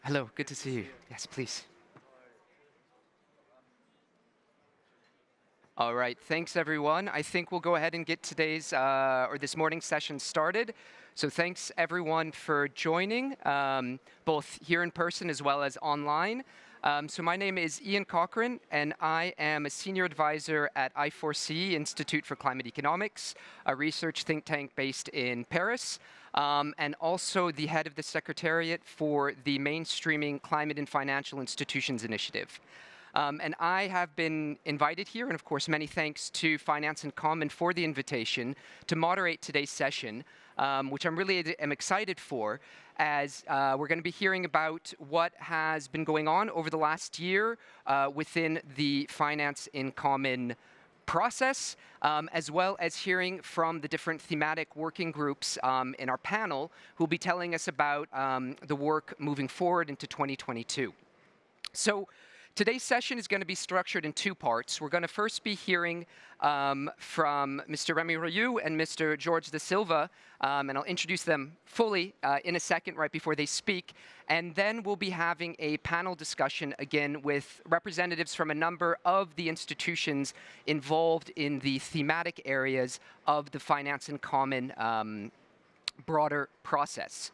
Hello, good to see you. Yes, please. All right, thanks everyone. I think we'll go ahead and get today's or this morning's session started. So thanks everyone for joining, both here in person as well as online. So my name is Ian Cochran, and I am a senior advisor at I4C, Institute for Climate Economics, a research think tank based in Paris, and also the head of the Secretariat for the Mainstreaming Climate and Financial Institutions Initiative. And I have been invited here, and of course, many thanks to Finance in Common for the invitation to moderate today's session, which I'm really am excited for, as we're going to be hearing about what has been going on over the last year within the Finance in Common process, as well as hearing from the different thematic working groups in our panel who will be telling us about the work moving forward into 2022. So today's session is going to be structured in two parts. We're going to first be hearing from Mr. Remy Rioux and Mr. George da Silva, and I'll introduce them fully in a second right before they speak. And then we'll be having a panel discussion again with representatives from a number of the institutions involved in the thematic areas of the Finance in Common broader process.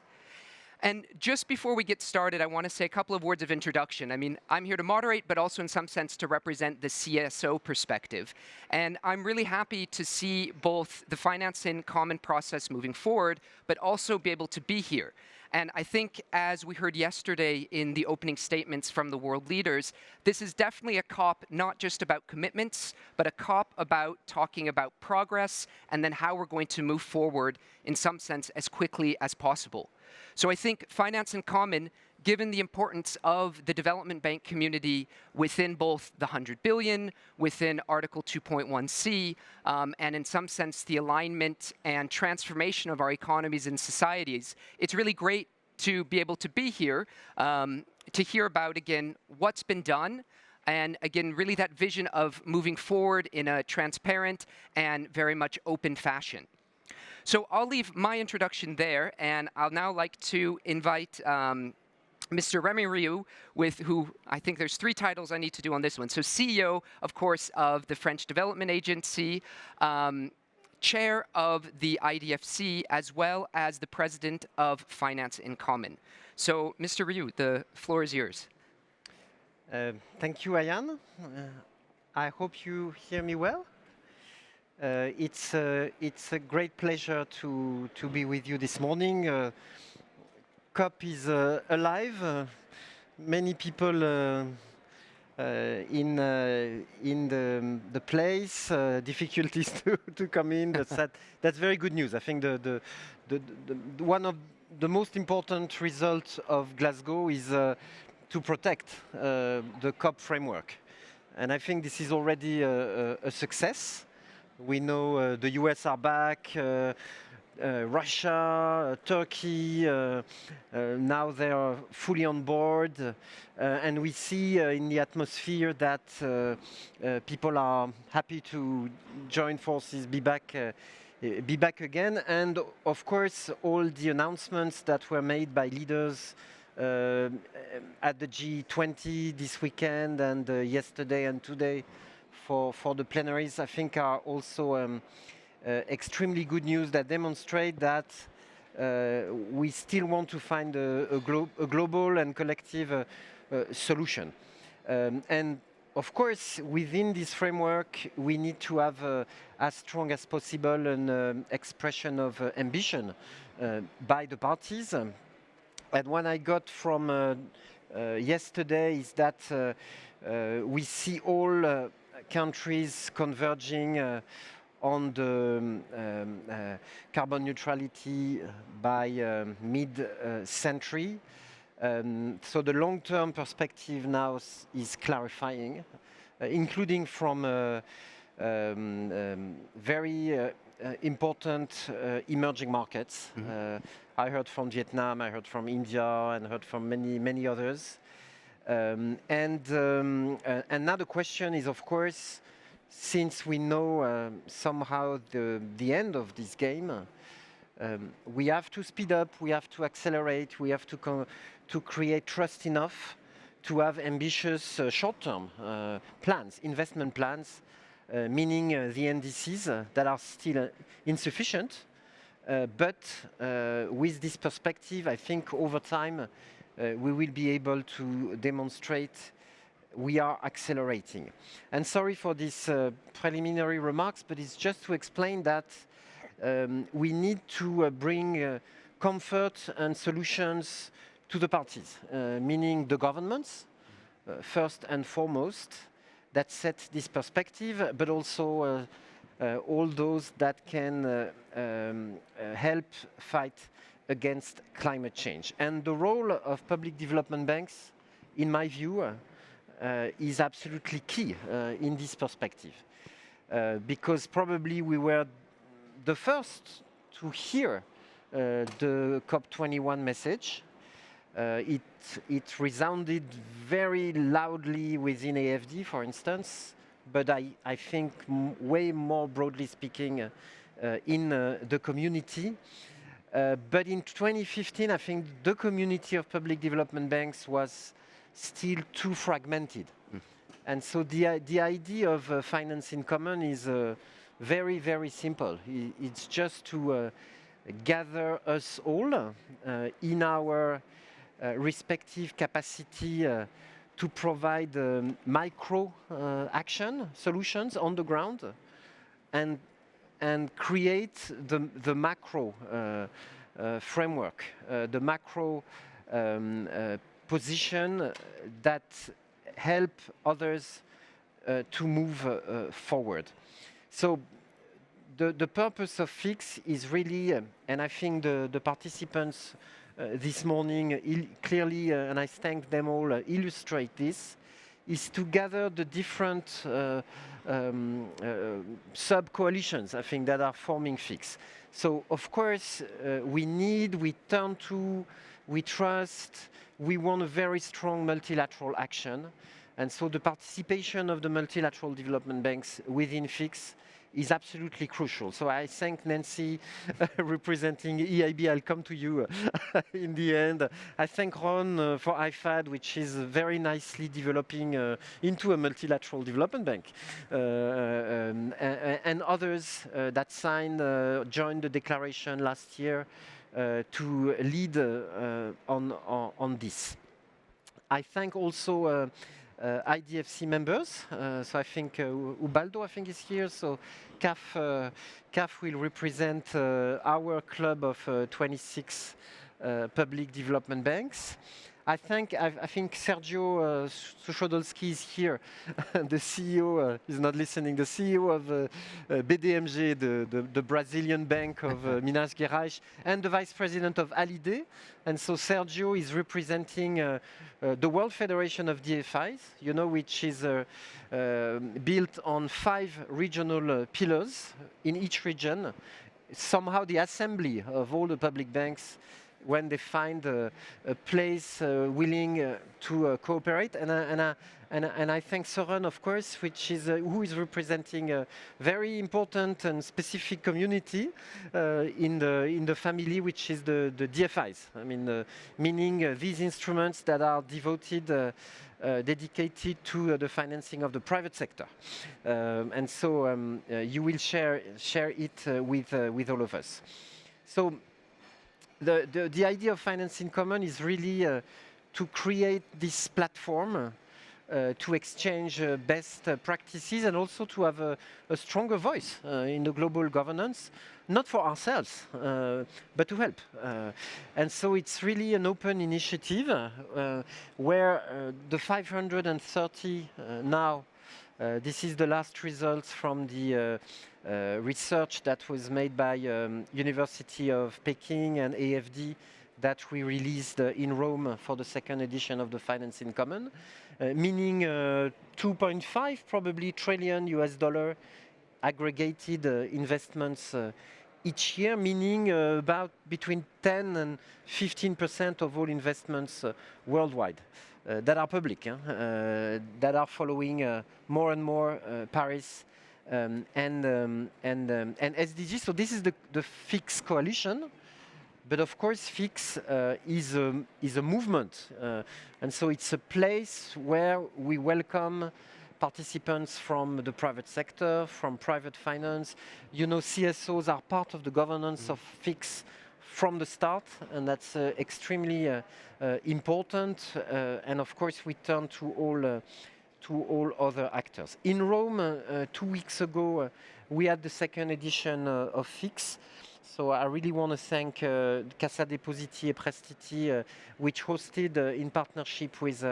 And just before we get started, I want to say a couple of words of introduction. I mean, I'm here to moderate, but also in some sense to represent the CSO perspective. And I'm really happy to see both the Finance in Common process moving forward, but also be able to be here. And I think, as we heard yesterday in the opening statements from the world leaders, this is definitely a COP not just about commitments, but a COP about talking about progress and then how we're going to move forward in some sense as quickly as possible. So I think Finance in Common, given the importance of the development bank community within both the 100 billion, within Article 2.1c, and in some sense the alignment and transformation of our economies and societies, it's really great to be able to be here to hear about, again, what's been done, and again, really that vision of moving forward in a transparent and very much open fashion. So I'll leave my introduction there, and I'll now like to invite Mr. Remy Rioux, with who I think there's three titles I need to do on this one. So CEO, of course, of the French Development Agency, chair of the IDFC, as well as the president of Finance in Common. So, Mr. Rioux, the floor is yours. Thank you, Ian. I hope you hear me well. It's a great pleasure to be with you this morning. COP is alive. Many people in the place. Difficulties to come in. That's very good news. I think one of the most important results of Glasgow is to protect the COP framework, and I think this is already a success. We know the US are back, Russia, Turkey, now they are fully on board, and we see in the atmosphere that people are happy to join forces, be back again, and of course all the announcements that were made by leaders at the G20 this weekend and yesterday and today for the plenaries, I think are also extremely good news that demonstrate that we still want to find a global and collective solution. And of course, within this framework, we need to have as strong as possible an expression of ambition by the parties. And what I got from yesterday is that we see all countries converging on the carbon neutrality by mid-century. So the long-term perspective now is clarifying, including from very important emerging markets. Mm-hmm. I heard from Vietnam, I heard from India, and heard from many others. And now the question is, of course, since we know somehow the end of this game, We have to speed up, we have to accelerate, we have to create trust enough to have ambitious short-term plans, investment plans, meaning the NDCs that are still insufficient. But with this perspective, I think over time we will be able to demonstrate we are accelerating. And sorry for these preliminary remarks, but it's just to explain that we need to bring comfort and solutions to the parties, meaning the governments, first and foremost, that set this perspective, but also all those that can help fight against climate change. And the role of public development banks, in my view, is absolutely key in this perspective. Because probably we were the first to hear the COP21 message. It resounded very loudly within AFD, for instance, but I think way more broadly speaking in the community. But in 2015, I think the community of public development banks was still too fragmented. And so the idea of finance in common is very, very simple. It's just to gather us all in our respective capacity to provide micro action solutions on the ground and create the macro framework, the macro position that help others to move forward. So the purpose of FICS is really, and I think the participants this morning clearly, and I thank them all, illustrate this, is to gather the different sub-coalitions, I think, that are forming FICS. So, of course, we turn to, we trust, we want a very strong multilateral action. And so the participation of the multilateral development banks within FICS is absolutely crucial. So I thank Nancy representing EIB. I'll come to you in the end. I thank Ron for IFAD, which is very nicely developing into a multilateral development bank. And others that joined the declaration last year to lead on this. I thank also IDFC members. So I think Ubaldo, I think, is here. So CAF will represent our club of 26 public development banks. I think Sergio Sushodolski is here. The CEO is not listening. The CEO of BDMG, the Brazilian bank of Minas Gerais, and the vice president of Alide. And so Sergio is representing the World Federation of DFIs, which is built on 5 regional pillars in each region. Somehow the assembly of all the public banks when they find a place willing to cooperate. And I thank Søren, of course, who is representing a very important and specific community in the family, which is the DFIs. I mean, meaning these instruments that are dedicated to the financing of the private sector. And so you will share it with all of us. So the idea of finance in common is really to create this platform to exchange best practices and also to have a stronger voice in the global governance, not for ourselves, but to help. And so it's really an open initiative where the 530 now, this is the last results from the research that was made by University of Peking and AFD that we released in Rome for the second edition of the Finance in Common, meaning 2.5 probably trillion US dollar aggregated investments each year, meaning about between 10 and 15% of all investments worldwide that are public, that are following more and more Paris and SDGs. So this is the FICS coalition. But of course, FICS is a movement, and so it's a place where we welcome participants from the private sector, from private finance. You know, CSOs are part of the governance of FICS from the start, and that's extremely important. And of course, we turn to all other actors. In Rome, 2 weeks ago, we had the second edition of FICS. So I really want to thank Cassa Depositi I Prestiti, which hosted in partnership with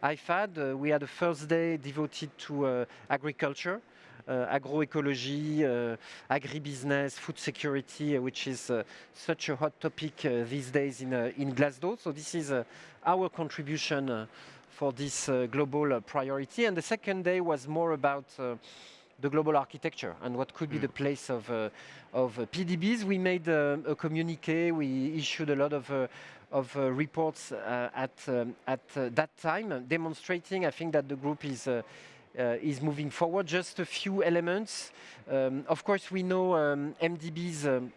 IFAD. We had a first day devoted to agriculture, agroecology, agribusiness, food security, which is such a hot topic these days in Glasgow. So this is our contribution for this global priority. And the second day was more about the global architecture and what could be the place of PDBs. We made a communiqué. We issued a lot of reports at that time, demonstrating, I think, that the group is moving forward. Just a few elements. Of course, we know MDBs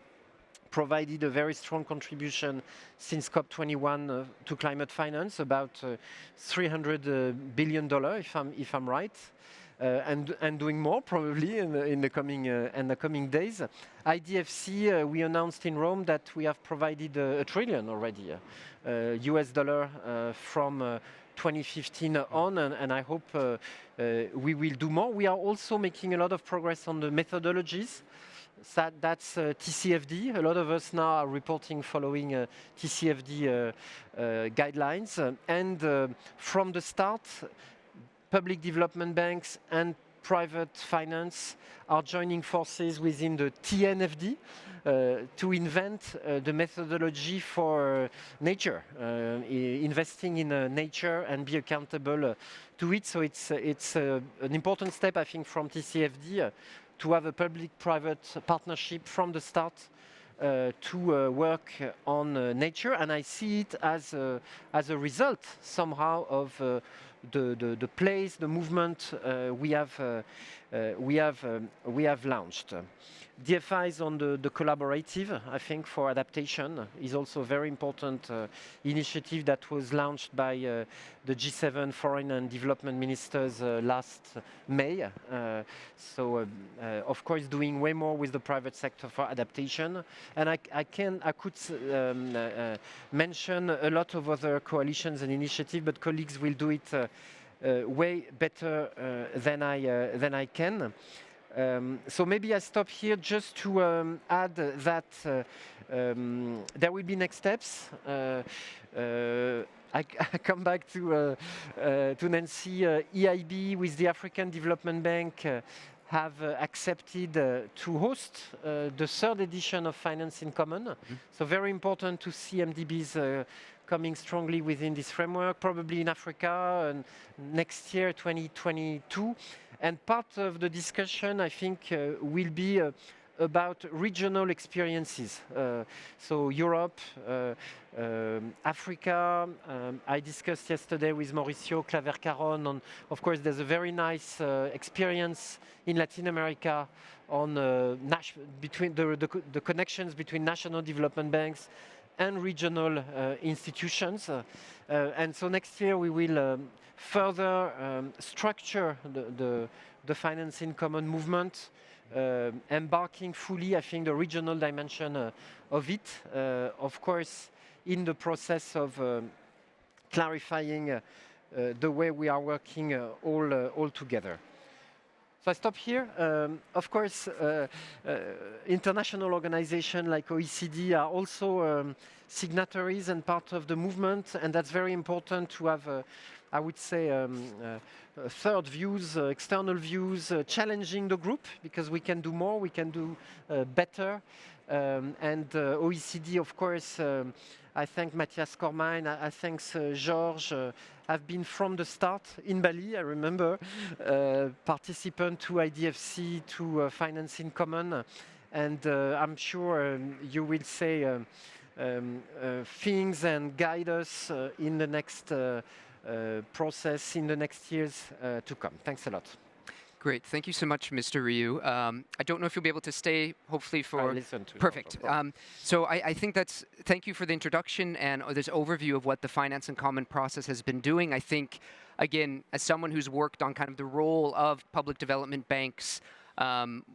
provided a very strong contribution since COP21 to climate finance, about $300 billion, if I'm right. And doing more probably in the coming days. IDFC, we announced in Rome that we have provided $1 trillion already, US dollar from 2015 on, and I hope we will do more. We are also making a lot of progress on the methodologies. That's TCFD. A lot of us now are reporting following TCFD guidelines, and from the start, public development banks and private finance are joining forces within the TNFD to invent the methodology for nature, investing in nature and be accountable to it. So it's an important step, I think, from TCFD to have a public-private partnership from the start to work on nature, and I see it as a result somehow of the place, the movement we have launched. DFIs on the collaborative, I think, for adaptation is also a very important initiative that was launched by the G7 foreign and development ministers last May. So, of course, doing way more with the private sector for adaptation. And I could mention a lot of other coalitions and initiatives, but colleagues will do it way better than I can. So maybe I stop here just to add that there will be next steps. I come back to Nancy. EIB with the African Development Bank have accepted to host the third edition of Finance in Common. So very important to see MDBs coming strongly within this framework, probably in Africa and next year, 2022. And part of the discussion, I think, will be about regional experiences. So Europe, Africa. I discussed yesterday with Mauricio Claver-Caron on, of course, there's a very nice experience in Latin America on between the connections between national development banks and regional institutions. And so next year we will further structure the Finance in Common movement, embarking fully, I think, the regional dimension of it, of course, in the process of clarifying the way we are working all together. So I stop here. Of course, international organizations like OECD are also signatories and part of the movement, and that's very important to have, I would say, third views, external views, challenging the group, because we can do more, we can do better. And OECD, of course, I thank Matthias Kormein, I thank Georges, have been from the start in Bali, I remember, participant to IDFC, to Finance in Common, and I'm sure you will say things and guide us in the next process, in the next years to come. Thanks a lot. Great. Thank you so much, Mr. Ryu. I don't know if you'll be able to stay, hopefully, for... I'll listen to you, Perfect. no problem. So I think that's... Thank you for the introduction and this overview of what the Finance in Common process has been doing. I think, again, as someone who's worked on kind of the role of public development banks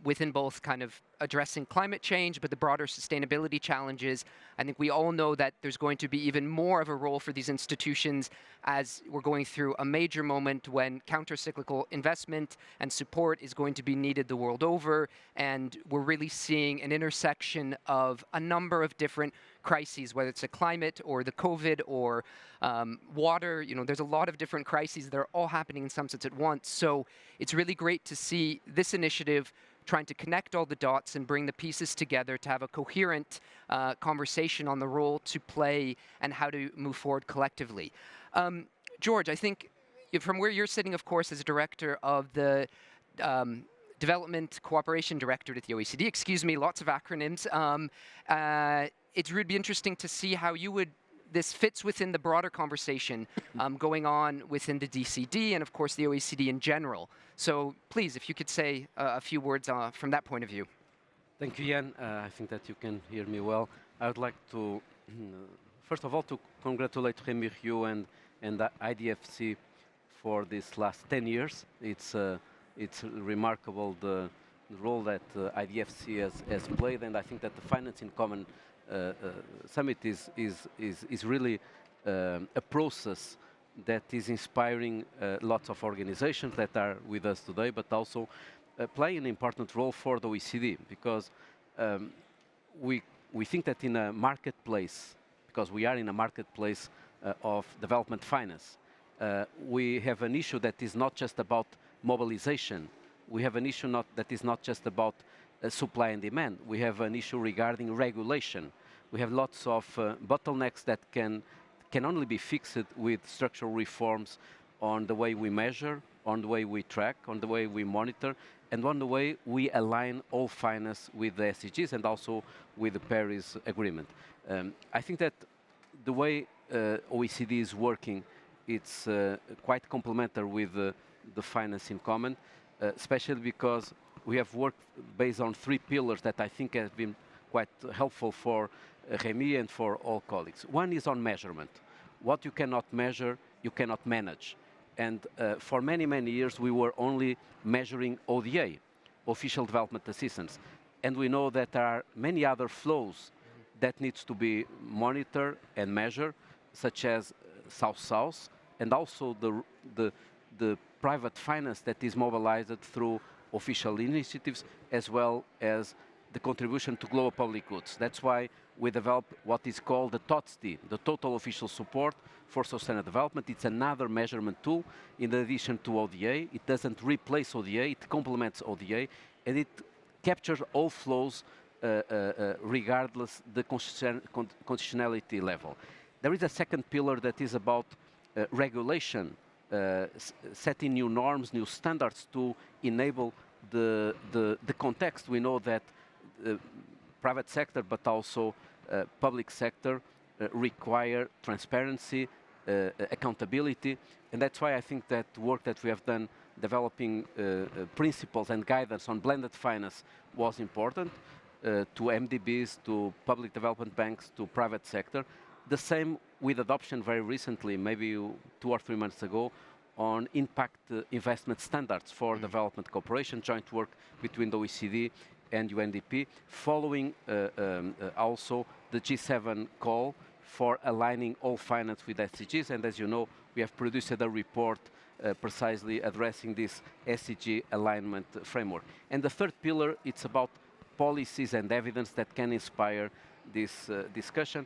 within both kind of addressing climate change, but the broader sustainability challenges, I think we all know that there's going to be even more of a role for these institutions as we're going through a major moment when counter-cyclical investment and support is going to be needed the world over, and we're really seeing an intersection of a number of different crises, whether it's a climate or the COVID or water. You know, there's a lot of different crises that are all happening in some sense at once. So it's really great to see this initiative trying to connect all the dots and bring the pieces together to have a coherent conversation on the role to play and how to move forward collectively. George, I think from where you're sitting, of course, as a director of the Development Cooperation Directorate at the OECD, excuse me, lots of acronyms, it would be interesting to see how this fits within the broader conversation going on within the DCD and, of course, the OECD in general. So please, if you could say a few words from that point of view. Thank you, Jan. I think that you can hear me well. I would like to, first of all, to congratulate Rémi Ryu and the IDFC for this last 10 years. It's remarkable the role that IDFC has played, and I think that the Finance in Common Summit is really a process that is inspiring lots of organizations that are with us today, but also play an important role for the OECD, because we think that in a marketplace, because we are in a marketplace of development finance, we have an issue that is not just about mobilization. We have an issue that is not just about supply and demand. We have an issue regarding regulation. We have lots of bottlenecks that can only be fixed with structural reforms on the way we measure, on the way we track, on the way we monitor, and on the way we align all finance with the SDGs and also with the Paris Agreement. I think that the way OECD is working, it's quite complementary with the Finance in Common, especially because we have worked based on 3 pillars that I think have been quite helpful for Rémi and for all colleagues. One is on measurement. What you cannot measure, you cannot manage. And for many, many years, we were only measuring ODA, Official Development Assistance. And we know that there are many other flows that needs to be monitored and measured, such as South-South, and also the private finance that is mobilized through official initiatives, as well as the contribution to global public goods. That's why we developed what is called the TOTSD, the Total Official Support for Sustainable Development. It's another measurement tool in addition to ODA. It doesn't replace ODA, it complements ODA, and it captures all flows regardless the conditionality level. There is a second pillar that is about regulation, setting new norms, new standards to enable the context. We know that private sector, but also public sector require transparency, accountability, and that's why I think that work that we have done developing principles and guidance on blended finance was important to MDBs, to public development banks, to private sector. The same with adoption very recently, maybe 2 or 3 months ago, on impact investment standards for development cooperation, joint work between the OECD and UNDP, following also the G7 call for aligning all finance with SDGs. And as you know, we have produced a report precisely addressing this SDG alignment framework. And the third pillar, it's about policies and evidence that can inspire this discussion.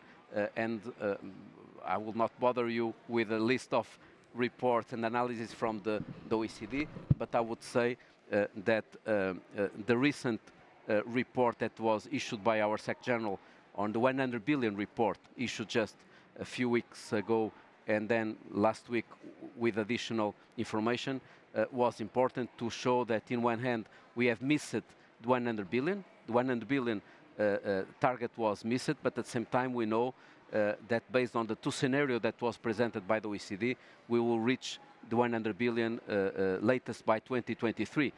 I will not bother you with a list of reports and analysis from the OECD, but I would say that the recent report that was issued by our Sec General on the 100 billion report, issued just a few weeks ago, and then last week with additional information, was important to show that in one hand we have missed the 100 billion. The 100 billion target was missed, but at the same time we know that based on the 2 scenarios that was presented by the OECD, we will reach the 100 billion latest by 2023.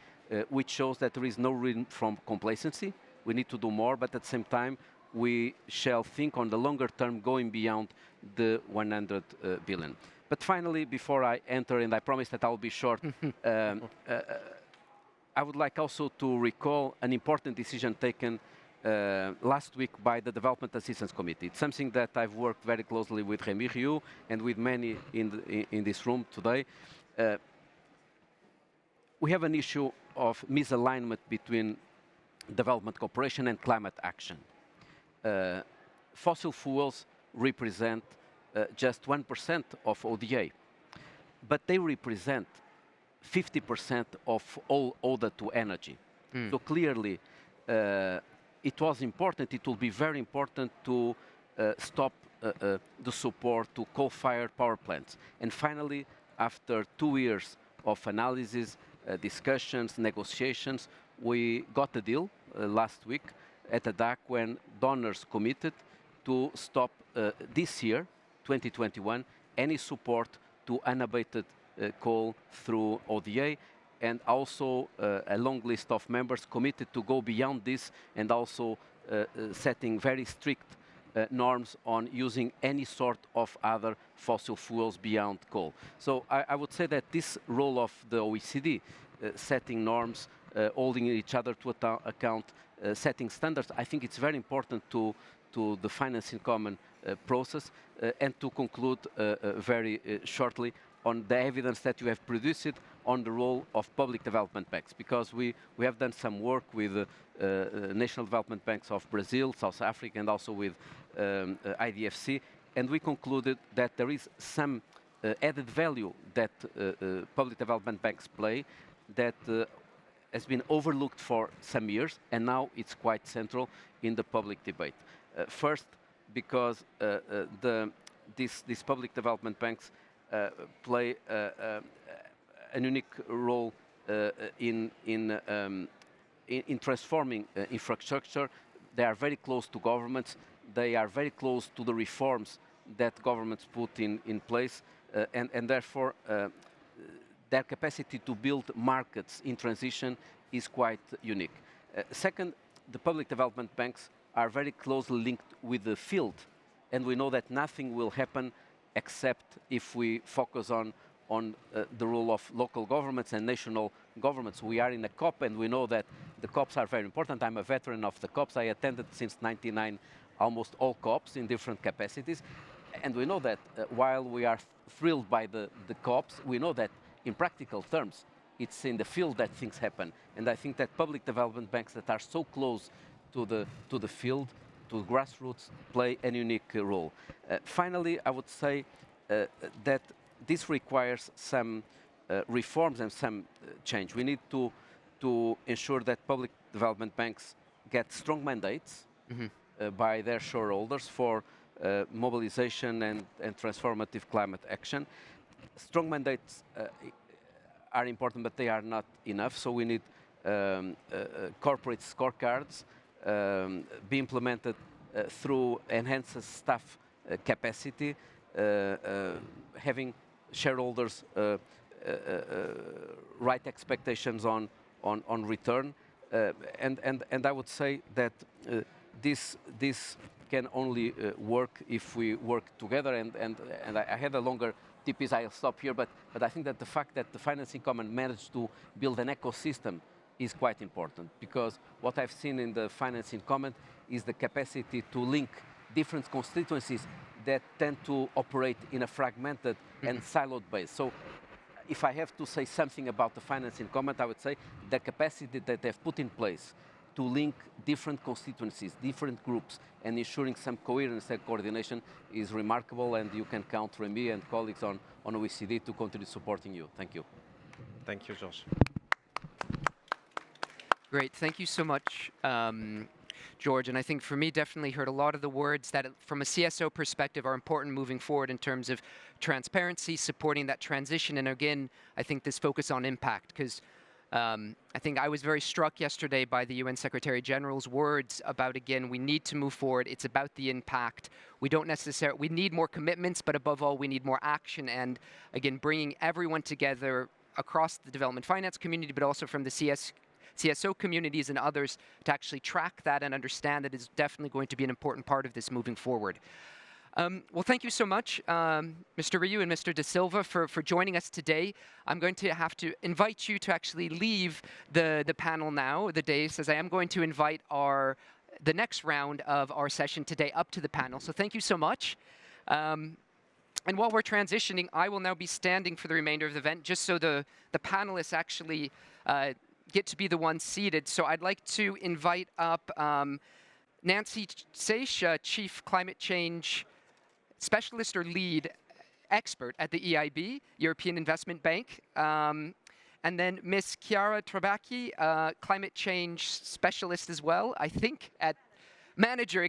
which shows that there is no room from complacency. We need to do more, but at the same time, we shall think on the longer term going beyond the 100 billion. But finally, before I enter, and I promise that I'll be short, I would like also to recall an important decision taken last week by the Development Assistance Committee. It's something that I've worked very closely with Rémi Riou and with many in this room today. We have an issue of misalignment between development cooperation and climate action. Fossil fuels represent just 1% of ODA, but they represent 50% of all order to energy. So clearly, it was important, it will be very important to stop the support to coal-fired power plants. And finally, after 2 years of analysis, discussions, negotiations, we got a deal last week at the DAC when donors committed to stop this year, 2021, any support to unabated coal through ODA, and also a long list of members committed to go beyond this and also setting very strict norms on using any sort of other fossil fuels beyond coal. So I would say that this role of the OECD, setting norms, holding each other to account, setting standards, I think it's very important to the finance in common process. And to conclude very shortly on the evidence that you have produced on the role of public development banks, because we have done some work with national development banks of Brazil, South Africa, and also with IDFC, and we concluded that there is some added value that public development banks play that has been overlooked for some years, and now it's quite central in the public debate. First, because these public development banks play a unique role in transforming infrastructure. They are very close to governments. They are very close to the reforms that governments put in place, and therefore their capacity to build markets in transition is quite unique. Second, the public development banks are very closely linked with the field, and we know that nothing will happen except if we focus on the role of local governments and national governments. We are in a COP, and we know that the COPs are very important. I'm a veteran of the COPs. I attended since '99 almost all COPs in different capacities. And we know that while we are thrilled by the COPs, we know that in practical terms, it's in the field that things happen. And I think that public development banks that are so close to the field, to grassroots, play a unique role. Finally, I would say that this requires some reforms and some change. We need to ensure that public development banks get strong mandates by their shareholders for mobilization and transformative climate action. Strong mandates are important, but they are not enough, so we need corporate scorecards be implemented through enhanced staff capacity, having shareholders right expectations on return, and I would say that this can only work if we work together. And I had a longer TPs. I'll stop here, but I think that the fact that the financing common managed to build an ecosystem is quite important, because what I've seen in the financing common is the capacity to link different constituencies that tend to operate in a fragmented and siloed base. So if I have to say something about the financing common, I would say the capacity that they've put in place to link different constituencies, different groups, and ensuring some coherence and coordination is remarkable, and you can count Rémi and colleagues on OECD to continue supporting you. Thank you. Thank you, George. Great, thank you so much, George. And I think for me, definitely heard a lot of the words that from a CSO perspective are important moving forward in terms of transparency, supporting that transition. And again, I think this focus on impact, because I think I was very struck yesterday by the UN Secretary General's words about, again, we need to move forward. It's about the impact. We don't necessarily, we need more commitments, but above all, we need more action. And again, bringing everyone together across the development finance community, but also from the CSO communities and others to actually track that and understand that is definitely going to be an important part of this moving forward. Well, thank you so much, Mr. Ryu and Mr. De Silva, for joining us today. I'm going to have to invite you to actually leave the panel now, the dais, as I am going to invite the next round of our session today up to the panel. So thank you so much. And while we're transitioning, I will now be standing for the remainder of the event, just so the panelists actually get to be the ones seated. So I'd like to invite up Nancy Seish, Chief Climate Change Specialist or Lead Expert at the EIB, European Investment Bank. And then Ms. Chiara Trabacchi, Climate Change Specialist as well, I think, Manager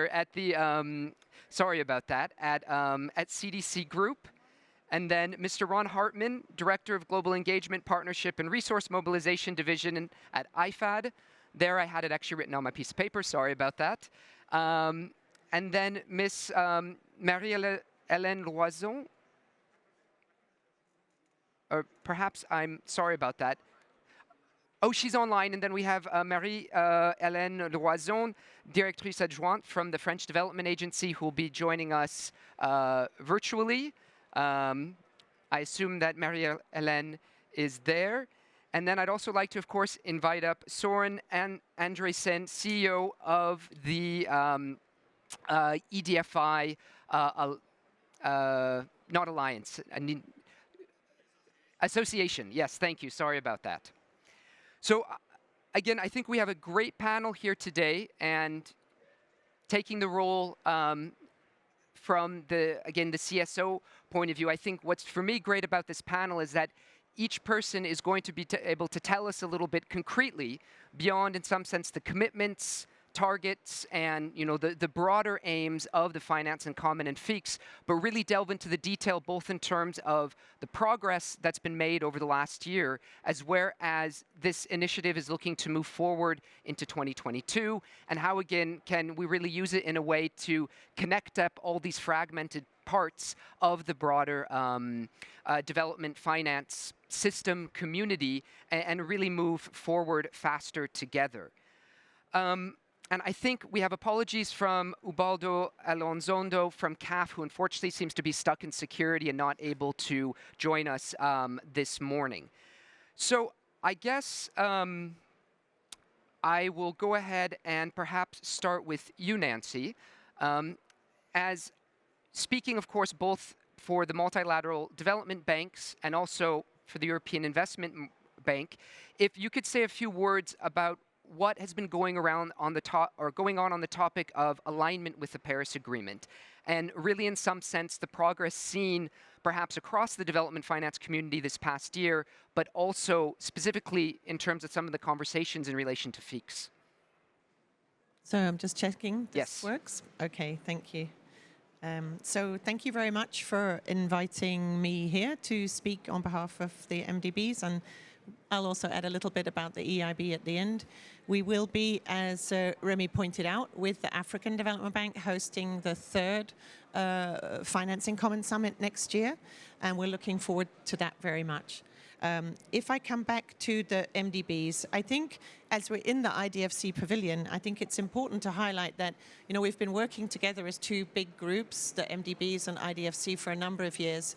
at the, sorry about that, at CDC Group. And then Mr. Ron Hartman, Director of Global Engagement, Partnership, and Resource Mobilization Division at IFAD. There I had it actually written on my piece of paper, sorry about that. And then Ms. Marie-Hélène Loison, or perhaps I'm sorry about that. Oh, she's online. And then we have Marie-Hélène Loison, Directrice Adjointe from the French Development Agency, who will be joining us virtually. I assume that Marie-Hélène is there. And then I'd also like to, of course, invite up Søren Andresen, CEO of the EDFI, not Alliance, Association. Yes, thank you. Sorry about that. So again, I think we have a great panel here today, and taking the role from the CSO point of view, I think what's for me great about this panel is that each person is going to be able to tell us a little bit concretely beyond, in some sense, the commitments, targets, and the broader aims of the Finance in Common and FICS, but really delve into the detail both in terms of the progress that's been made over the last year, as well as this initiative is looking to move forward into 2022, and how, again, can we really use it in a way to connect up all these fragmented parts of the broader development finance system community and really move forward faster together. And I think we have apologies from Ubaldo Alonzondo from CAF, who unfortunately seems to be stuck in security and not able to join us this morning. So I guess I will go ahead and perhaps start with you, Nancy. As speaking, of course, both for the multilateral development banks and also for the European Investment Bank, if you could say a few words about what has been going on on the topic of alignment with the Paris Agreement, and really, in some sense, the progress seen perhaps across the development finance community this past year, but also specifically in terms of some of the conversations in relation to FICS. So I'm just checking this Yes. works. Okay, thank you. So thank you very much for inviting me here to speak on behalf of the MDBs, and I'll also add a little bit about the EIB at the end. We will be, as Remy pointed out, with the African Development Bank hosting the third Finance in Common Summit next year, and we're looking forward to that very much. If I come back to the MDBs, I think as we're in the IDFC pavilion, I think it's important to highlight that, we've been working together as two big groups, the MDBs and IDFC, for a number of years.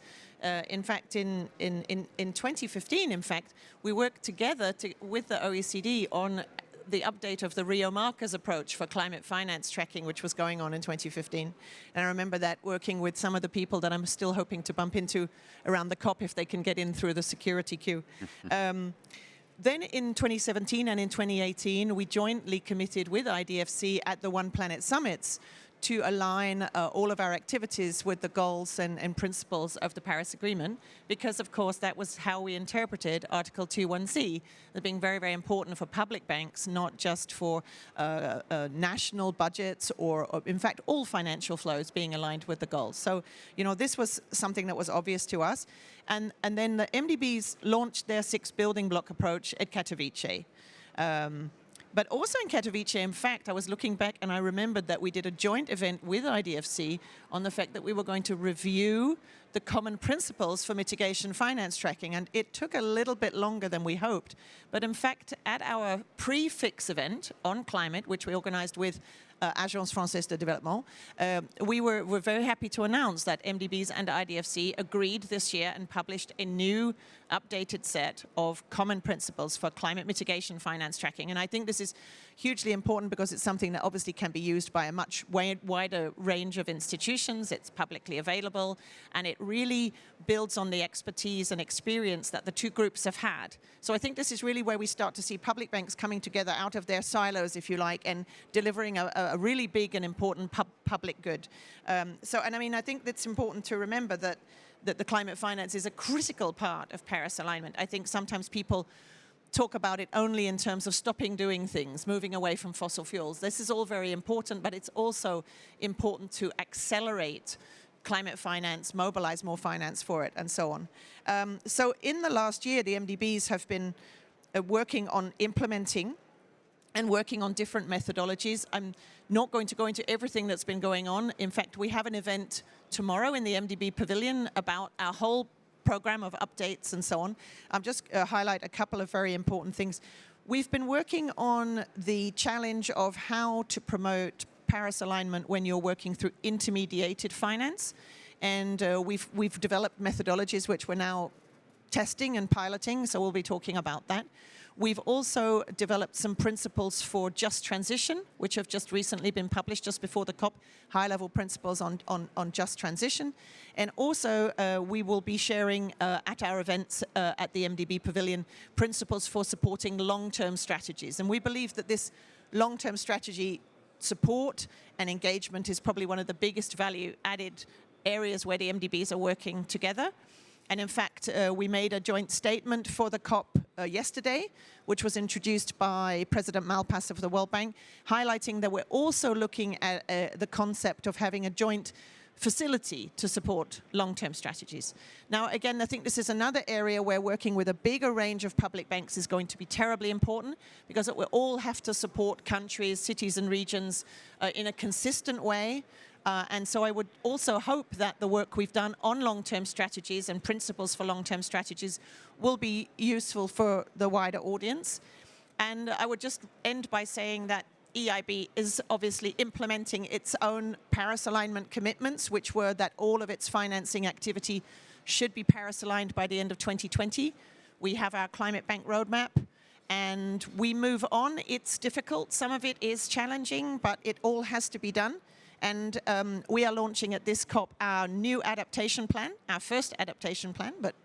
In fact, in 2015, in fact, we worked together with the OECD on the update of the Rio Markers approach for climate finance tracking, which was going on in 2015. And I remember that working with some of the people that I'm still hoping to bump into around the COP if they can get in through the security queue. Then in 2017 and in 2018, we jointly committed with IDFC at the One Planet Summits to align all of our activities with the goals and principles of the Paris Agreement, because, of course, that was how we interpreted Article 2.1c, as being very, very important for public banks, not just for national budgets or, in fact, all financial flows being aligned with the goals. So, this was something that was obvious to us. And then the MDBs launched their 6 building block approach at Katowice. But also in Katowice, in fact, I was looking back and I remembered that we did a joint event with IDFC on the fact that we were going to review the common principles for mitigation finance tracking. And it took a little bit longer than we hoped. But in fact, at our pre-FICS event on climate, which we organized with Agence Française de Développement, we were very happy to announce that MDBs and IDFC agreed this year and published a new updated set of common principles for climate mitigation finance tracking. And I think this is hugely important because it's something that obviously can be used by a much wider range of institutions. It's publicly available, and it really builds on the expertise and experience that the two groups have had. So I think this is really where we start to see public banks coming together out of their silos, if you like, and delivering a really big and important public good. And I mean, I think it's important to remember that the climate finance is a critical part of Paris alignment. I think sometimes people talk about it only in terms of stopping doing things, moving away from fossil fuels. This is all very important, but it's also important to accelerate climate finance, mobilize more finance for it, and so on. So in the last year, the MDBs have been working on implementing and working on different methodologies. I'm not going to go into everything that's been going on. In fact, we have an event tomorrow in the MDB Pavilion about our whole program of updates and so on. I'll just highlight a couple of very important things. We've been working on the challenge of how to promote Paris alignment when you're working through intermediated finance. And we've developed methodologies which we're now testing and piloting, so we'll be talking about that. We've also developed some principles for just transition, which have just recently been published just before the COP, high-level principles on just transition. And also, we will be sharing at our events at the MDB Pavilion principles for supporting long-term strategies. And we believe that this long-term strategy support and engagement is probably one of the biggest value-added areas where the MDBs are working together. And in fact, we made a joint statement for the COP yesterday, which was introduced by President Malpass of the World Bank, highlighting that we're also looking at the concept of having a joint facility to support long-term strategies. Now, again, I think this is another area where working with a bigger range of public banks is going to be terribly important, because we all have to support countries, cities and regions in a consistent way. And so I would also hope that the work we've done on long-term strategies and principles for long-term strategies will be useful for the wider audience. And I would just end by saying that EIB is obviously implementing its own Paris alignment commitments, which were that all of its financing activity should be Paris aligned by the end of 2020. We have our climate bank roadmap, and we move on. It's difficult. Some of it is challenging, but it all has to be done. And we are launching at this COP our new adaptation plan, our first adaptation plan, but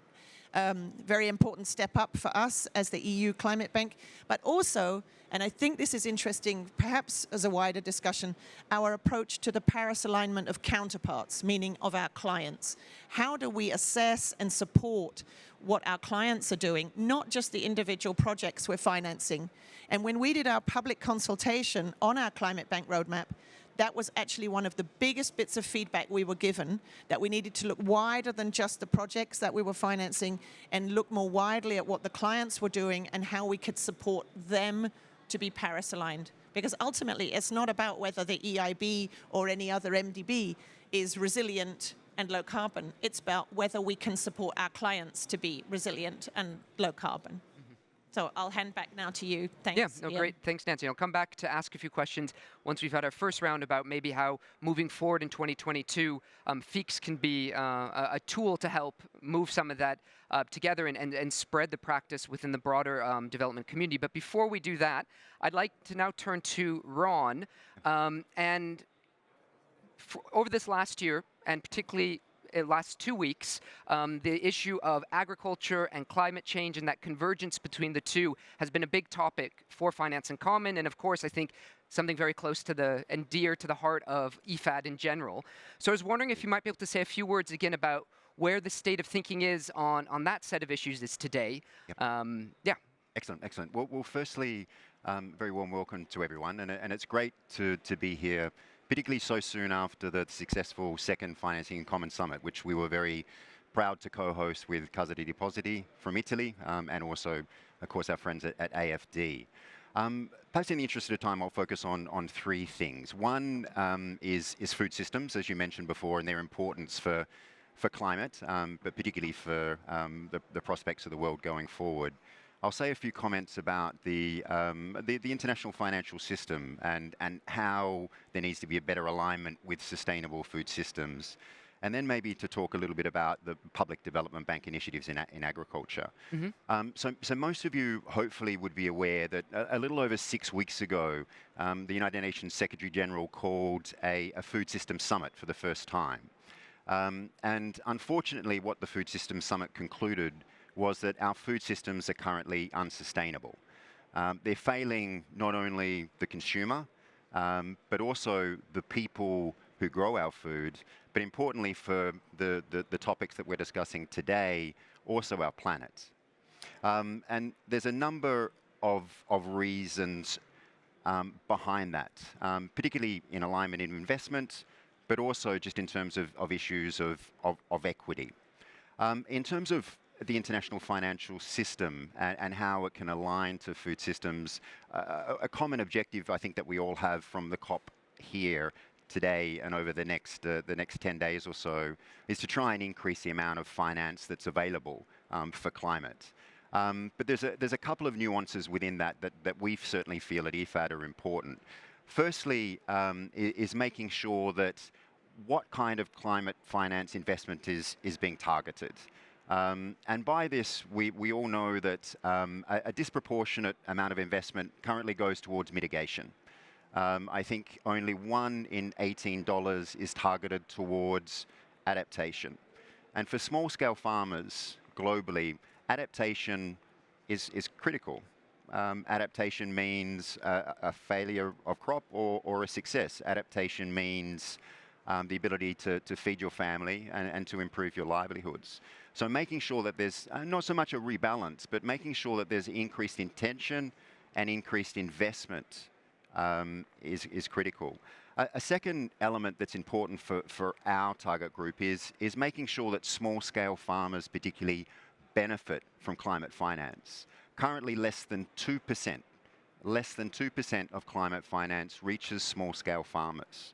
very important step up for us as the EU Climate Bank. But also, and I think this is interesting, perhaps as a wider discussion, our approach to the Paris alignment of counterparts, meaning of our clients. How do we assess and support what our clients are doing, not just the individual projects we're financing? And when we did our public consultation on our Climate Bank roadmap, that was actually one of the biggest bits of feedback we were given, that we needed to look wider than just the projects that we were financing and look more widely at what the clients were doing and how we could support them to be Paris aligned. Because ultimately, it's not about whether the EIB or any other MDB is resilient and low carbon. It's about whether we can support our clients to be resilient and low carbon. So I'll hand back now to you. Thanks. Yeah, no, great. Thanks, Nancy. I'll come back to ask a few questions once we've had our first round about maybe how moving forward in 2022, FICS can be a tool to help move some of that together and spread the practice within the broader development community. But before we do that, I'd like to now turn to Ron. Over this last year, and particularly last 2 weeks, the issue of agriculture and climate change and that convergence between the two has been a big topic for Finance in Common, and of course I think something very close to and dear to the heart of IFAD in general. So I was wondering if you might be able to say a few words again about where the state of thinking is on that set of issues is today. Yep. Yeah. Excellent. Well, firstly, very warm welcome to everyone, and it's great to be here, particularly so soon after the successful second Financing in Common Summit, which we were very proud to co-host with Cassa Depositi from Italy, and also, of course, our friends at AFD. Perhaps in the interest of time, I'll focus on three things. One is food systems, as you mentioned before, and their importance for for climate, but particularly for the prospects of the world going forward. I'll say a few comments about the international financial system and how there needs to be a better alignment with sustainable food systems. And then maybe to talk a little bit about the public development bank initiatives in agriculture. So most of you hopefully would be aware that a little over 6 weeks ago, the United Nations Secretary General called a food system summit for the first time. And unfortunately, what the Food Systems Summit concluded was that our food systems are currently unsustainable. They're failing not only the consumer, but also the people who grow our food, but importantly for the topics that we're discussing today, also our planet. And there's a number of reasons behind that, particularly in alignment in investment, but also just in terms of issues of equity. In terms of the international financial system and how it can align to food systems, a common objective I think that we all have from the COP here today and over the next 10 days or so is to try and increase the amount of finance that's available for climate. But there's a couple of nuances within that we certainly feel at IFAD are important. Firstly, is making sure that what kind of climate finance investment is being targeted. And by this, we all know that a disproportionate amount of investment currently goes towards mitigation. I think only $1 in $18 is targeted towards adaptation. And for small-scale farmers globally, adaptation is critical. Adaptation means a failure of crop or a success. Adaptation means the ability to feed your family and to improve your livelihoods. So making sure that there's not so much a rebalance, but making sure that there's increased intention and increased investment is critical. A second element that's important for our target group is making sure that small-scale farmers particularly benefit from climate finance. Currently, less than 2% of climate finance reaches small-scale farmers.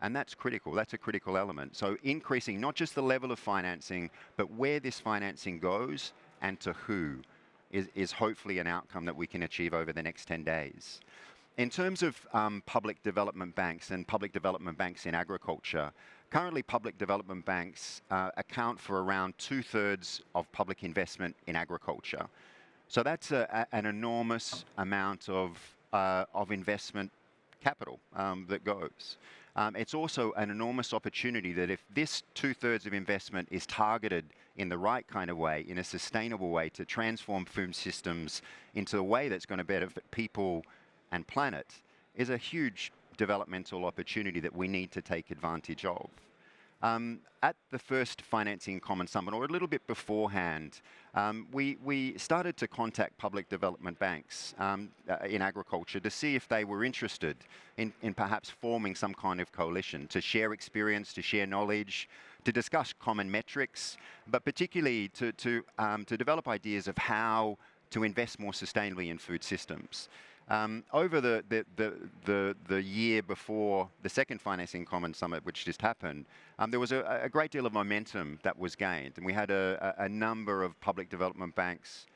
And that's critical. That's a critical element. So increasing not just the level of financing, but where this financing goes and to who is hopefully an outcome that we can achieve over the next 10 days. In terms of public development banks and public development banks in agriculture, currently public development banks account for around 2/3 of public investment in agriculture. So that's an enormous amount of investment capital that goes. It's also an enormous opportunity that if this 2/3 of investment is targeted in the right kind of way, in a sustainable way, to transform food systems into a way that's going to benefit people and planet, is a huge developmental opportunity that we need to take advantage of. At the first Financing Common Summit, or a little bit beforehand, we started to contact public development banks in agriculture to see if they were interested in perhaps forming some kind of coalition, to share experience, to share knowledge, to discuss common metrics, but particularly to develop ideas of how to invest more sustainably in food systems. Over the year before the second Financing Common Summit, which just happened, there was a great deal of momentum that was gained. And we had a number of public development banks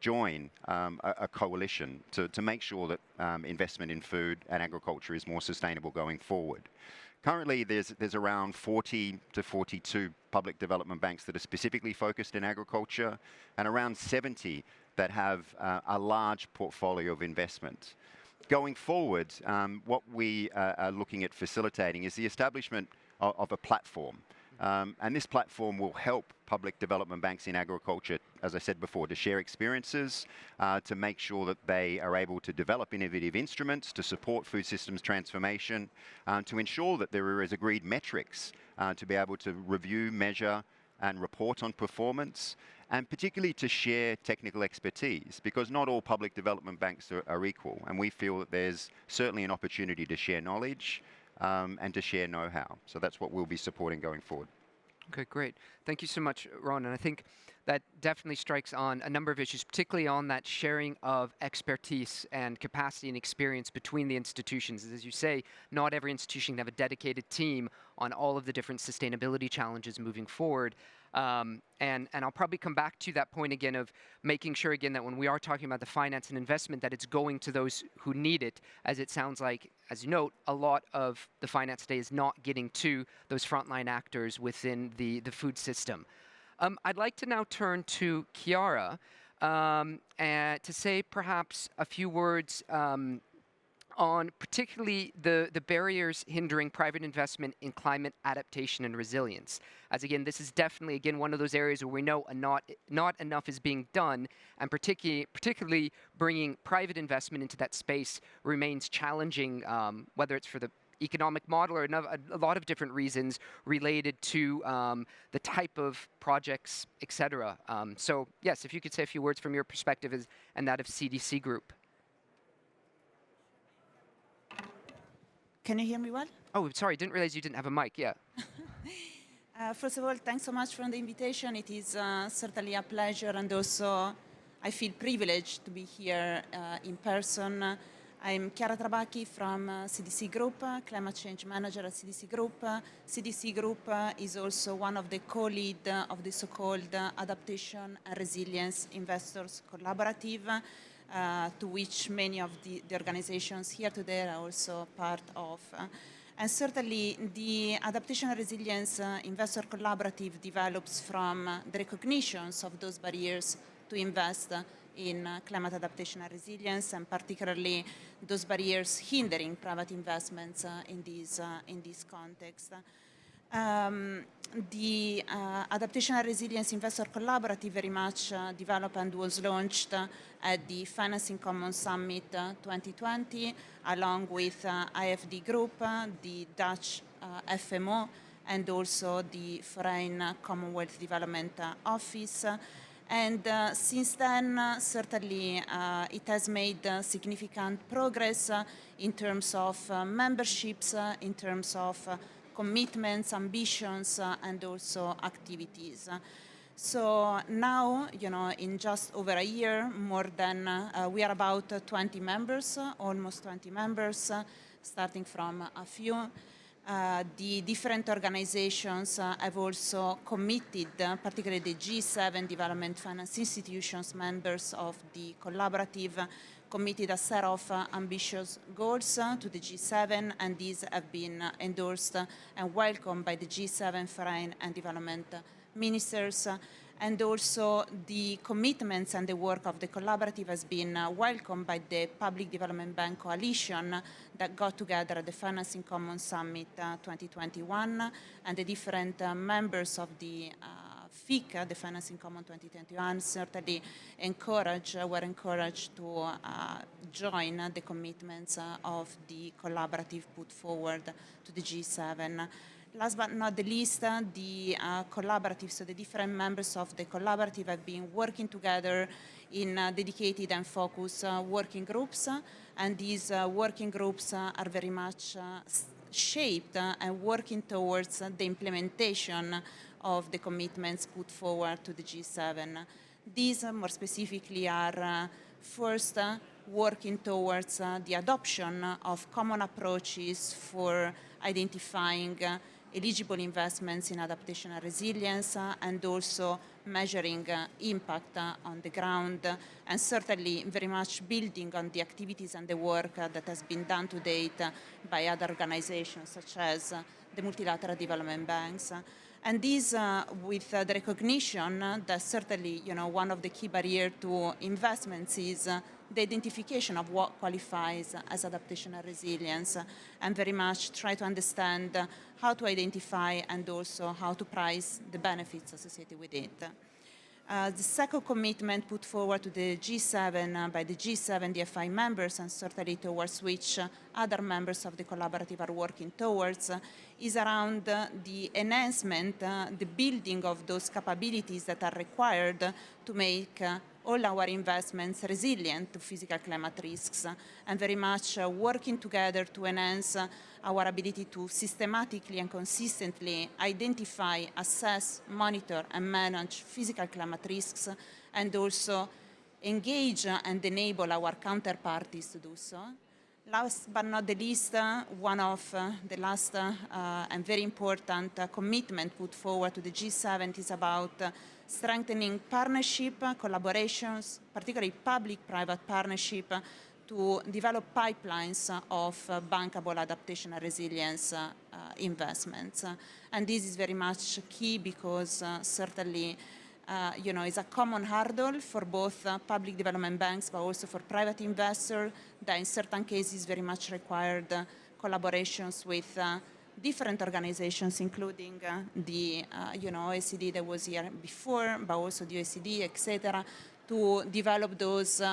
join a coalition to make sure that investment in food and agriculture is more sustainable going forward. Currently, there's around 40 to 42 public development banks that are specifically focused in agriculture, and around 70 that have a large portfolio of investment. Going forward, what we are looking at facilitating is the establishment of a platform. And this platform will help public development banks in agriculture, as I said before, to share experiences, to make sure that they are able to develop innovative instruments to support food systems transformation, to ensure that there is agreed metrics to be able to review, measure, and report on performance, and particularly to share technical expertise, because not all public development banks are equal, and we feel that there's certainly an opportunity to share knowledge and to share know-how. So that's what we'll be supporting going forward. Okay, great. Thank you so much, Ron. And I think that definitely strikes on a number of issues, particularly on that sharing of expertise and capacity and experience between the institutions. As you say, not every institution can have a dedicated team on all of the different sustainability challenges moving forward. And I'll probably come back to that point again of making sure again that when we are talking about the finance and investment, that it's going to those who need it, as it sounds like, as you note, a lot of the finance today is not getting to those frontline actors within the food system. I'd like to now turn to Chiara and to say perhaps a few words on particularly the barriers hindering private investment in climate adaptation and resilience. As again, this is definitely, again, one of those areas where we know not enough is being done, and particularly bringing private investment into that space remains challenging, whether it's for the economic model or a lot of different reasons related to the type of projects, etc. So yes, if you could say a few words from your perspective and that of CDC Group. Can you hear me well? Oh, sorry, didn't realize you didn't have a mic, yeah. First of all, thanks so much for the invitation. It is certainly a pleasure, and also I feel privileged to be here in person. I'm Chiara Trabacchi from CDC Group, Climate Change Manager at CDC Group. CDC Group is also one of the co-lead of the so-called Adaptation and Resilience Investors Collaborative, to which many of the organizations here today are also part of. And certainly the Adaptation and Resilience Investor Collaborative develops from the recognitions of those barriers to invest in climate adaptation and resilience, and particularly those barriers hindering private investments in this context. The Adaptation and Resilience Investor Collaborative very much developed and was launched at the Financing Commons Summit 2020, along with IFD Group, the Dutch FMO, and also the Foreign Commonwealth Development Office. And since then, certainly, it has made significant progress in terms of memberships, in terms of commitments, ambitions, and also activities. So now, in just over a year, we are about 20 members, almost 20 members, starting from a few. The different organizations have also committed, particularly the G7 Development Finance Institutions members of the collaborative, committed a set of ambitious goals to the G7, and these have been endorsed and welcomed by the G7 Foreign and Development Ministers. And also the commitments and the work of the collaborative has been welcomed by the Public Development Bank Coalition that got together at the Financing Commons Summit 2021, and the different members of the FICS, the Financing Commons 2021, certainly were encouraged to join the commitments of the collaborative put forward to the G7. Last but not the least, the collaborative, so the different members of the collaborative have been working together in dedicated and focused working groups, and these working groups are very much shaped and working towards the implementation of the commitments put forward to the G7. These more specifically are first working towards the adoption of common approaches for identifying eligible investments in adaptation and resilience, and also measuring impact on the ground, and certainly very much building on the activities and the work that has been done to date by other organizations such as the multilateral development banks. And this with the recognition that certainly, one of the key barriers to investments is the identification of what qualifies as adaptation and resilience, and very much try to understand how to identify and also how to price the benefits associated with it. The second commitment put forward to the G7 by the G7 DFI members, and certainly towards which other members of the collaborative are working towards, is around the enhancement, the building of those capabilities that are required to make all our investments resilient to physical climate risks, and very much working together to enhance our ability to systematically and consistently identify, assess, monitor, and manage physical climate risks, and also engage and enable our counterparties to do so. Last but not the least, one of the last and very important commitment put forward to the G7 is about strengthening partnership, collaborations, particularly public-private partnership, to develop pipelines of bankable adaptation and resilience investments. And this is very much key because certainly it's a common hurdle for both public development banks, but also for private investors that in certain cases very much required collaborations with different organizations, including the OECD that was here before, but also the OECD, etc., to develop those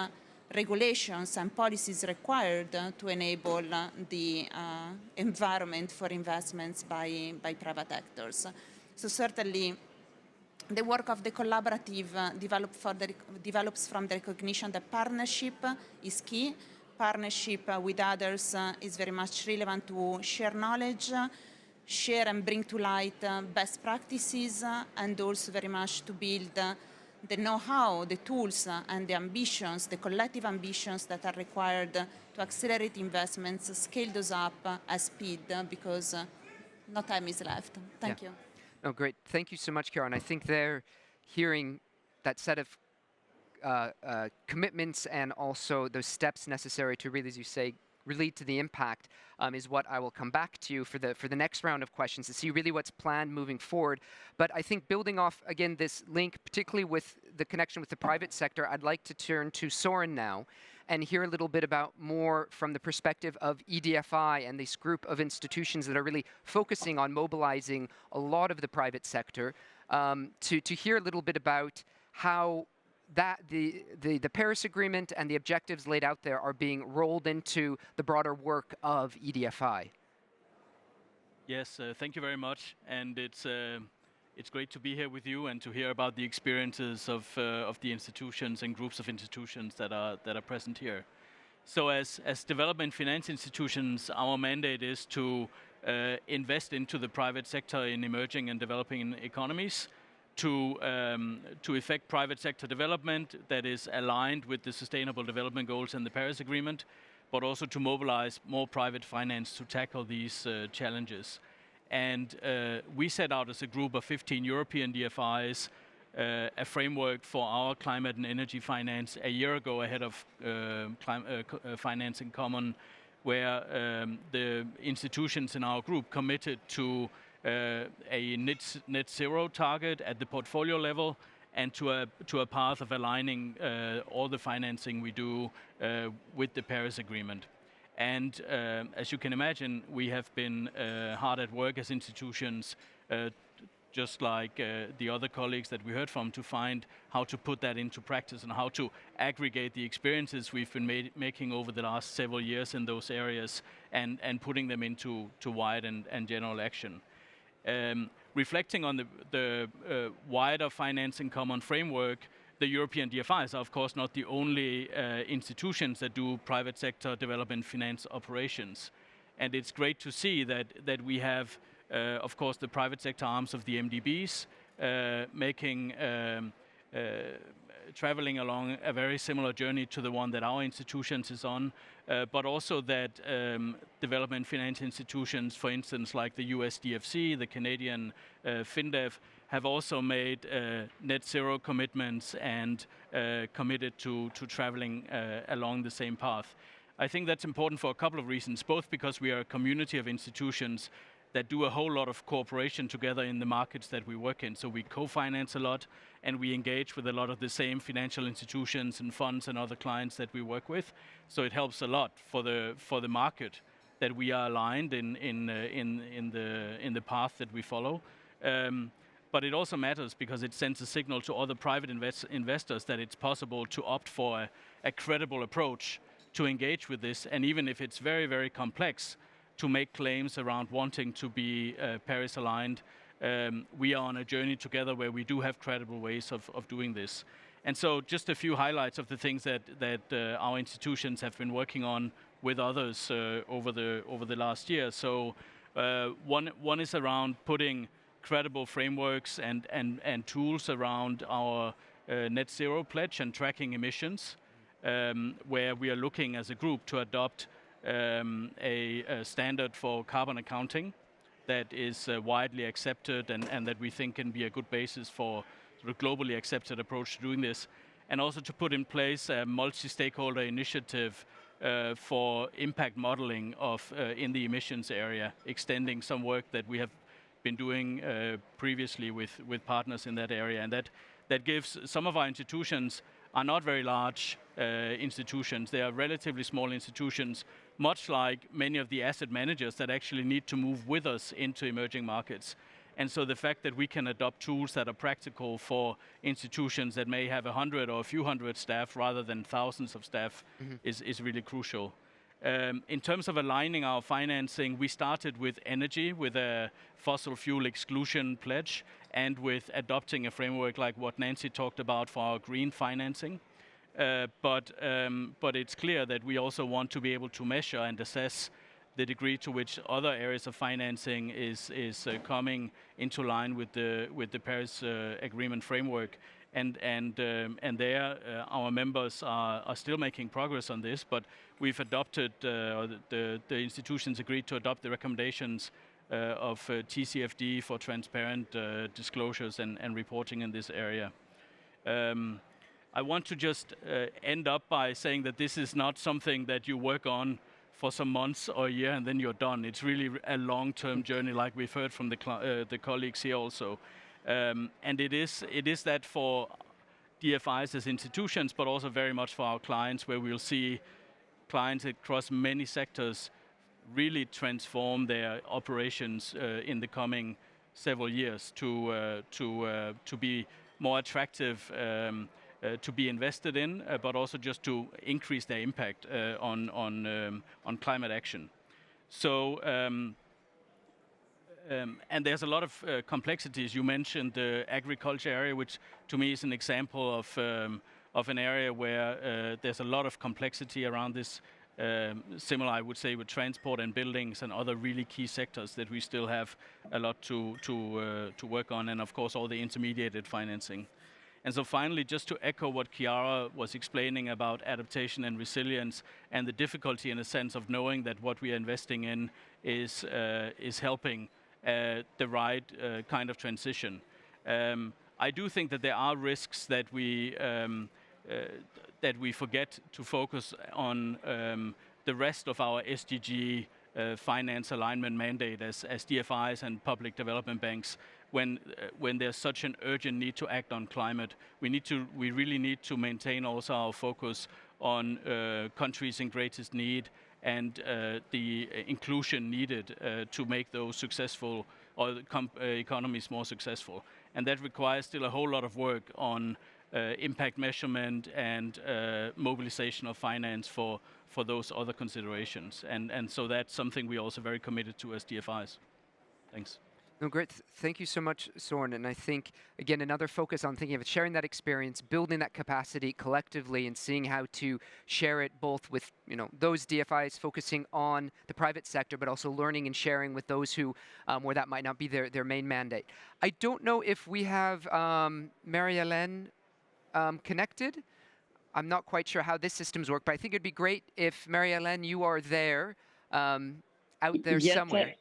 regulations and policies required to enable the environment for investments by private actors. So certainly, the work of the collaborative develops from the recognition that partnership is key. Partnership with others is very much relevant to share knowledge, share and bring to light best practices, and also very much to build the know-how, the tools, and the ambitions, the collective ambitions that are required to accelerate investments, scale those up at speed, because no time is left. Thank you. Oh, great. Thank you so much, Karen. I think they're hearing that set of commitments and also those steps necessary to really, as you say, relate to the impact is what I will come back to you for the next round of questions to see really what's planned moving forward. But I think building off, again, this link, particularly with the connection with the private sector, I'd like to turn to Soren now and hear a little bit about more from the perspective of EDFI and this group of institutions that are really focusing on mobilizing a lot of the private sector, to hear a little bit about how that the Paris Agreement and the objectives laid out there are being rolled into the broader work of EDFI. Yes, thank you very much, and it's great to be here with you and to hear about the experiences of the institutions and groups of institutions that are present here. So, as development finance institutions, our mandate is to invest into the private sector in emerging and developing economies, to effect private sector development that is aligned with the Sustainable Development Goals and the Paris Agreement, but also to mobilize more private finance to tackle these challenges. And we set out as a group of 15 European DFIs a framework for our climate and energy finance a year ago ahead of Finance in Common, where the institutions in our group committed to a net zero target at the portfolio level and to a path of aligning all the financing we do with the Paris Agreement. And as you can imagine, we have been hard at work as institutions, just like the other colleagues that we heard from, to find how to put that into practice and how to aggregate the experiences we've been making over the last several years in those areas and putting them into wide and general action. Reflecting on the wider Finance in Common framework, the European DFIs are of course not the only institutions that do private sector development finance operations. And it's great to see that we have, of course, the private sector arms of the MDBs traveling along a very similar journey to the one that our institutions is on, but also that development finance institutions, for instance, like the US DFC, the Canadian FinDev, have also made net zero commitments and committed to traveling along the same path. I think that's important for a couple of reasons, both because we are a community of institutions that do a whole lot of cooperation together in the markets that we work in. So we co-finance a lot, and we engage with a lot of the same financial institutions and funds and other clients that we work with. So it helps a lot for the market that we are aligned in the path that we follow. But it also matters because it sends a signal to other private investors that it's possible to opt for a credible approach to engage with this, and even if it's very, very complex, to make claims around wanting to be Paris aligned. We are on a journey together where we do have credible ways of doing this. And so just a few highlights of the things that our institutions have been working on with others over the last year. So one is around putting credible frameworks and tools around our net zero pledge and tracking emissions, where we are looking as a group to adopt a standard for carbon accounting that is widely accepted and that we think can be a good basis for sort of globally accepted approach to doing this, and also to put in place a multi-stakeholder initiative for impact modeling of in the emissions area, extending some work that we have been doing previously with partners in that area, and that gives some of our institutions are not very large institutions. They are relatively small institutions, much like many of the asset managers that actually need to move with us into emerging markets. And so the fact that we can adopt tools that are practical for institutions that may have 100 or a few hundred staff rather than thousands of staff is really crucial. In terms of aligning our financing, we started with energy, with a fossil fuel exclusion pledge, and with adopting a framework like what Nancy talked about for our green financing. But it's clear that we also want to be able to measure and assess the degree to which other areas of financing is coming into line with the Paris Agreement framework. And there, our members are still making progress on this, but we've adopted, the institutions agreed to adopt the recommendations of TCFD for transparent disclosures and reporting in this area. I want to just end up by saying that this is not something that you work on for some months or a year and then you're done. It's really a long-term journey, like we've heard from the colleagues here also. And it is that for DFIs as institutions, but also very much for our clients, where we'll see clients across many sectors really transform their operations in the coming several years to be more attractive, to be invested in, but also just to increase their impact on climate action. So. And there's a lot of complexities. You mentioned the agriculture area, which to me is an example of an area where there's a lot of complexity around this. Similar, I would say, with transport and buildings and other really key sectors that we still have a lot to work on, and of course all the intermediated financing. And so finally, just to echo what Chiara was explaining about adaptation and resilience, and the difficulty in a sense of knowing that what we are investing in is helping the right kind of transition. I do think that there are risks that we forget to focus on the rest of our SDG finance alignment mandate as DFIs and public development banks. When there's such an urgent need to act on climate, we really need to maintain also our focus on countries in greatest need and the inclusion needed to make those successful, or economies more successful. And that requires still a whole lot of work on impact measurement and mobilization of finance for those other considerations. And so that's something we're also very committed to as DFIs. Thanks. No, great. Thank you so much, Soren. And I think, again, another focus on thinking of it, sharing that experience, building that capacity collectively, and seeing how to share it both with, those DFIs focusing on the private sector, but also learning and sharing with those who, where that might not be their main mandate. I don't know if we have Marie-Hélène connected. I'm not quite sure how this systems work, but I think it'd be great if Marie-Hélène, you are there, out there somewhere.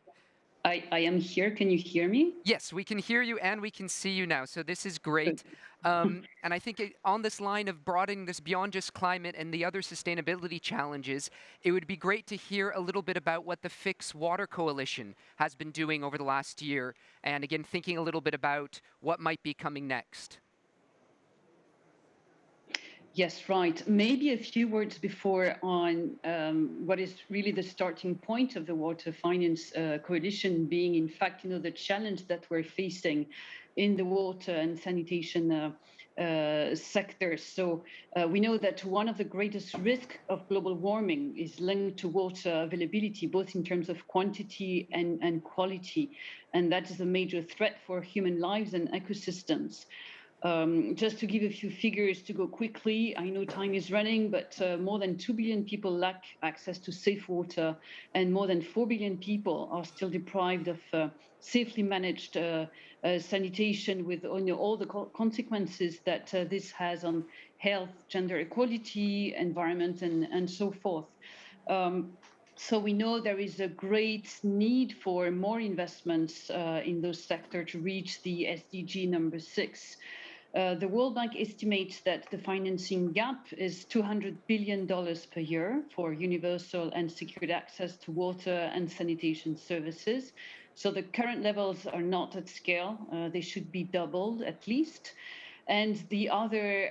I am here. Can you hear me? Yes, we can hear you and we can see you now. So this is great. And I think on this line of broadening this beyond just climate and the other sustainability challenges, it would be great to hear a little bit about what the FICS Water Coalition has been doing over the last year. And again, thinking a little bit about what might be coming next. Yes, right. Maybe a few words before on what is really the starting point of the Water Finance Coalition being, in fact, the challenge that we're facing in the water and sanitation sector. So we know that one of the greatest risks of global warming is linked to water availability, both in terms of quantity and quality. And that is a major threat for human lives and ecosystems. Just to give a few figures to go quickly, I know time is running, but more than 2 billion people lack access to safe water, and more than 4 billion people are still deprived of safely managed sanitation, with all the consequences that this has on health, gender equality, environment, and so forth. So we know there is a great need for more investments in those sectors to reach the SDG number 6. The World Bank estimates that the financing gap is $200 billion per year for universal and secured access to water and sanitation services. So the current levels are not at scale. They should be doubled at least. And the other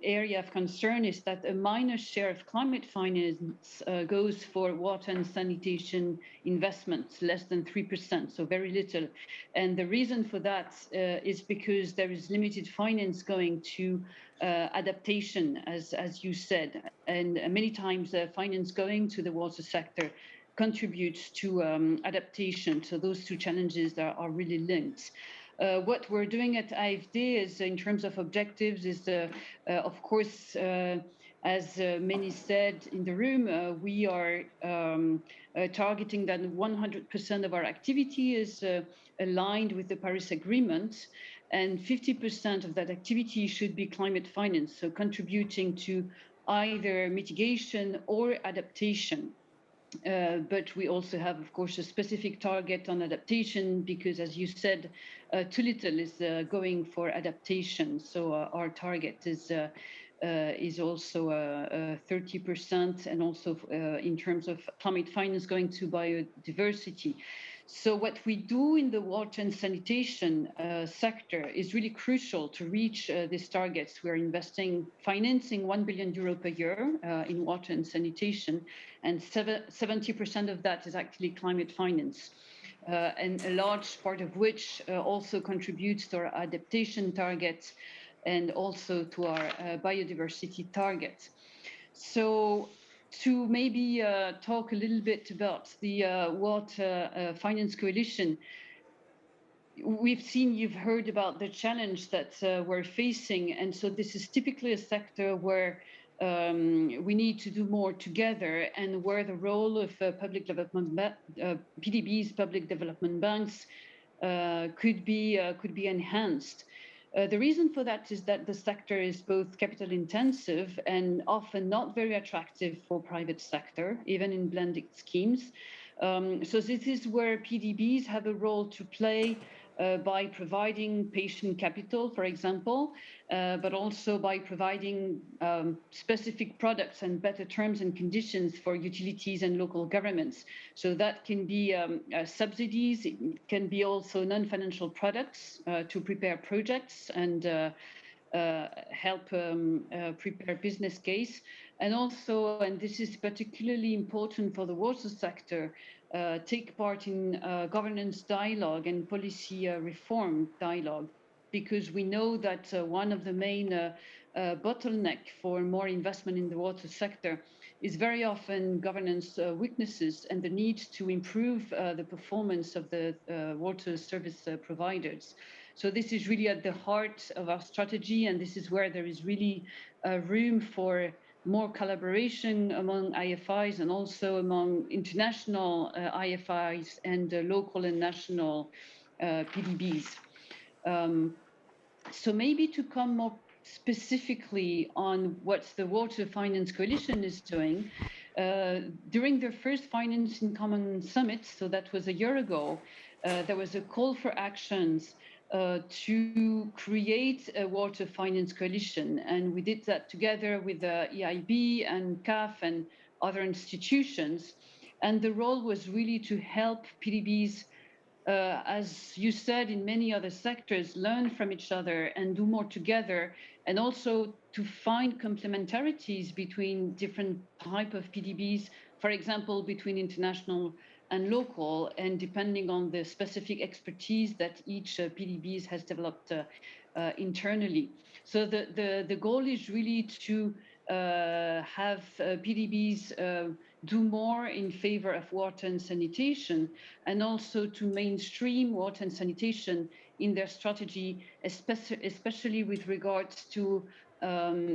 area of concern is that a minor share of climate finance goes for water and sanitation investments, less than 3%, so very little. And the reason for that is because there is limited finance going to adaptation, as you said. And many times finance going to the water sector contributes to adaptation. So those two challenges are really linked. What we're doing at AFD is, in terms of objectives, is of course, as many said in the room, we are targeting that 100% of our activity is aligned with the Paris Agreement, and 50% of that activity should be climate finance, so contributing to either mitigation or adaptation. But we also have, of course, a specific target on adaptation because, as you said, too little is going for adaptation. So our target is also 30%, and also in terms of climate finance going to biodiversity. So what we do in the water and sanitation sector is really crucial to reach these targets. We're financing €1 billion per year in water and sanitation, and 70% of that is actually climate finance. And a large part of which also contributes to our adaptation targets and also to our biodiversity targets. So to maybe talk a little bit about the Water Finance Coalition, you've heard about the challenge that we're facing. And so this is typically a sector where we need to do more together, and where the role of public development PDBs, public development banks, could be enhanced. The reason for that is that the sector is both capital intensive and often not very attractive for private sector, even in blended schemes. So this is where PDBs have a role to play by providing patient capital, for example, but also by providing specific products and better terms and conditions for utilities and local governments. So that can be subsidies, it can be also non-financial products to prepare projects and help prepare business case. And also, and this is particularly important for the water sector, take part in governance dialogue and policy reform dialogue, because we know that one of the main bottleneck for more investment in the water sector is very often governance weaknesses and the need to improve the performance of the water service providers. So this is really at the heart of our strategy, and this is where there is really room for more collaboration among IFIs and also among international IFIs and local and national PDBs. So maybe to come more specifically on what the Water Finance Coalition is doing, during their first Finance in Common Summit, so that was a year ago, there was a call for actions to create a water finance coalition. And we did that together with the EIB and CAF and other institutions. And the role was really to help PDBs, as you said, in many other sectors, learn from each other and do more together, and also to find complementarities between different type of PDBs, for example, between international and local, and depending on the specific expertise that each PDBs has developed internally. So the goal is really to have PDBs do more in favor of water and sanitation, and also to mainstream water and sanitation in their strategy, especially with regards to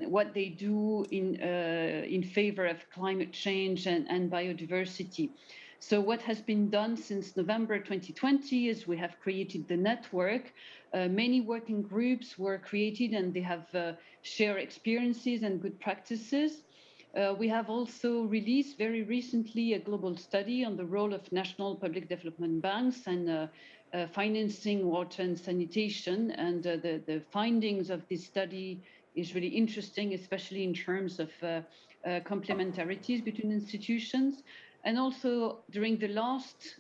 what they do in favor of climate change and biodiversity. So what has been done since November 2020 is we have created the network. Many working groups were created and they have shared experiences and good practices. We have also released very recently a global study on the role of national public development banks and financing water and sanitation. And the findings of this study is really interesting, especially in terms of complementarities between institutions. And also during the last